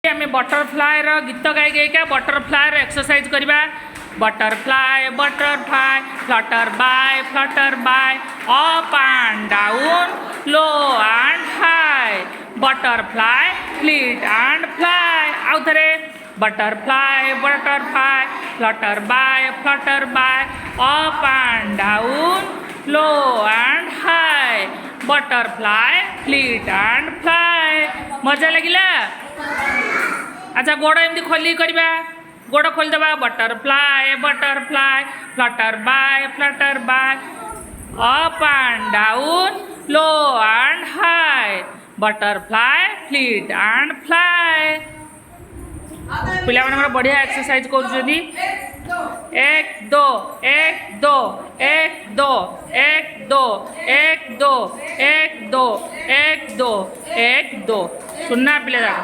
आम बटरफ्लाए गीत गाई गायिका बटरफ्लाए एक्सरसाइज करवा। Butterfly butterfly flutter by up and down low and high. Butterfly fleet and fly. आउ थे butterfly butterfly flutter by up and down low and high. Butterfly fleet and fly. मजा लगिला। अच्छा गोड़ एमती खोली करवा। गोड़ खोलदेवा। Butterfly butterfly flutter by up and down low and high. Butterfly fleet and fly. पिला मानकर बढ़िया एक्सरसाइज कर। एक दो एक दो एक दो एक दो एक दो एक दो एक दो एक दो सुनना पिला।